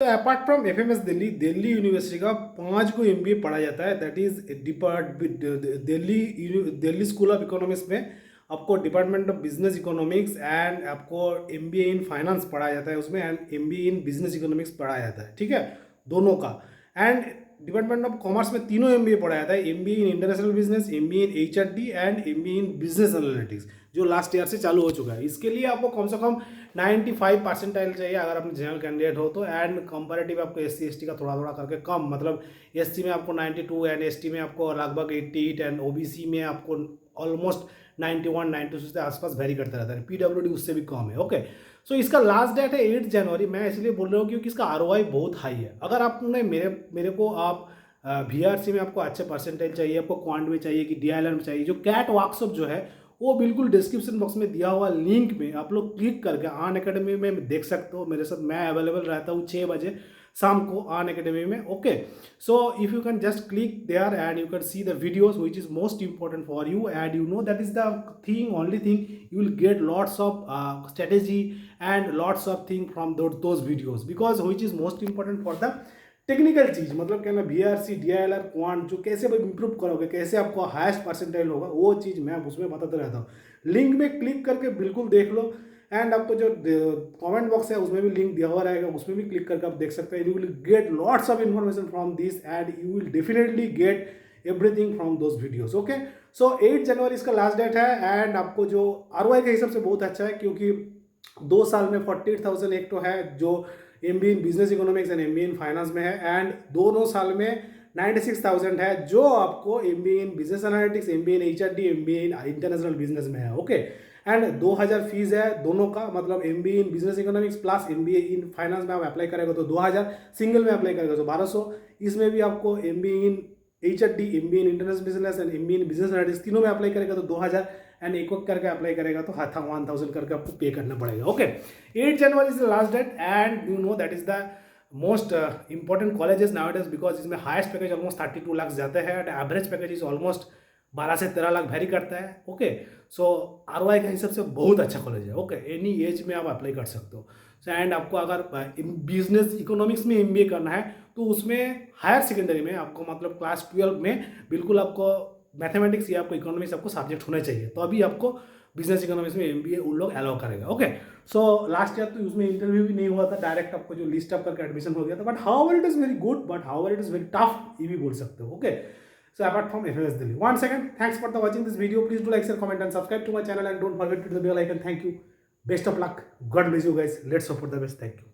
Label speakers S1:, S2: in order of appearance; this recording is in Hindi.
S1: तो apart from FMS Delhi, Delhi university का 5 को एमबीए पढ़ा जाता है। That is Delhi Delhi school of economics में आपको department of business economics and आपको एमबीए इन फाइनेंस पढ़ाया जाता है उसमें, and MBA in business economics पढ़ाया जाता है, ठीक है, दोनों का। एंड डिपार्टमेंट ऑफ कॉमर्स में तीनों एमबीए पढ़ाया जाता है, MBA in international business, MBA in HRD and MBA in business analytics, जो लास्ट ईयर से चालू हो चुका है। इसके लिए आपको कम से कम 95 परसेंटाइल चाहिए अगर आप जनरल कैंडिडेट हो तो। एंड कंपैरेटिव आपको एससी एसटी का थोड़ा थोड़ा करके कम, मतलब एससी में आपको 92 एंड एसटी में आपको लगभग 88 एंड ओबीसी में आपको ऑलमोस्ट 91 92 से आसपास वेरी करता रहता है। पीडब्ल्यूडी उससे भी कम है। ओके, सो इसका लास्ट डेट है 8 जनवरी। मैं इसलिए बोल रहा हूँ क्योंकि इसका आरओआई बहुत हाई है। अगर आपने मेरे को आप वीआरसी में आपको अच्छे परसेंटेज चाहिए, आपको क्वांट में चाहिए कि डीआईएलआर में चाहिए, जो कैट वर्कशॉप जो है वो बिल्कुल डिस्क्रिप्शन बॉक्स में दिया हुआ लिंक में आप लोग क्लिक करके आन अकेडमी में देख सकते हो। मेरे साथ मैं अवेलेबल रहता हूँ 6 बजे शाम को आन अकेडमी में। Okay, so if you can just click there and you can see the videos which is most important for you, and you know that is the thing, only thing you will get lots of strategy and lots of thing from those videos, because which is most important for the technical चीज़, मतलब क्या ना वीआरसी डीआईएलआर क्वांट जो कैसे भाई इंप्रूव करोगे, कैसे आपको हाईएस्ट परसेंटाइल होगा, वो चीज़ मैं उसमें बताता रहता हूँ। लिंक में क्लिक करके बिल्कुल देख लो। एंड आपको जो कमेंट बॉक्स है उसमें भी लिंक दिया हुआ रहेगा, उसमें भी क्लिक करके आप देख सकते हैं। You will get lots of information from this and you will definitely get everything from those videos. Okay, so 8 जनवरी इसका लास्ट डेट है। एंड आपको जो आरओआई के हिसाब से बहुत अच्छा है, क्योंकि 2 साल में 48,000 एक तो है जो MBA in business economics and MBA in finance में है, एंड दोनों साल में 96,000 है जो आपको MBA in business analytics, MBA in HRD, MBA in international business में है। ओके, एंड 2,000 फीस है दोनों का, मतलब MBA in business economics plus MBA in finance में आप अप्लाई करेगा तो 2,000, सिंगल में अप्लाई करेगा तो 1,200। इसमें भी आपको MBA in HRD, MBA in international business and MBA in business analytics तीनों में अप्लाई करेगा तो 2,000, एंड एक करके अप्लाई करेगा तो 1,000 करके आपको पे करना पड़ेगा। Okay, 8 January is the last date, and you know that is the most important colleges nowadays, because इसमें हाईएस्ट पैकेज ऑलमोस्ट 32 लाख जाते हैं, and average package is almost 12 से 13 लाख वेरी करता है। ओके, सो आरओआई के हिसाब से बहुत अच्छा कॉलेज है। ओके, एनी एज में आप अप्लाई कर सकते हो। एंड आपको अगर बिजनेस इकोनॉमिक्स में एमबीए करना है तो उसमें हायर सेकेंडरी में आपको, मतलब क्लास 12 में बिल्कुल आपको मैथमेटिक्स या आपको इकोनॉमिक्स आपको सब्जेक्ट होने चाहिए, तो अभी आपको बिजनेस इकोनॉमिक्स में एमबीए उन लोग अलाउ करेगा। ओके, सो लास्ट ईयर तो उसमें इंटरव्यू भी नहीं हुआ था, डायरेक्ट आपको जो लिस्ट अप करके एडमिशन हो गया था। But however it is very good, but however it is very tough, ये भी बोल सकते हो। Okay, so apart from FMS Delhi, once again thanks for watching this video. Please do like, share, comment and subscribe to my channel, and don't forget to hit the bell icon. Thank you, best of luck, God bless you guys. Let's hope for the best. Thank you.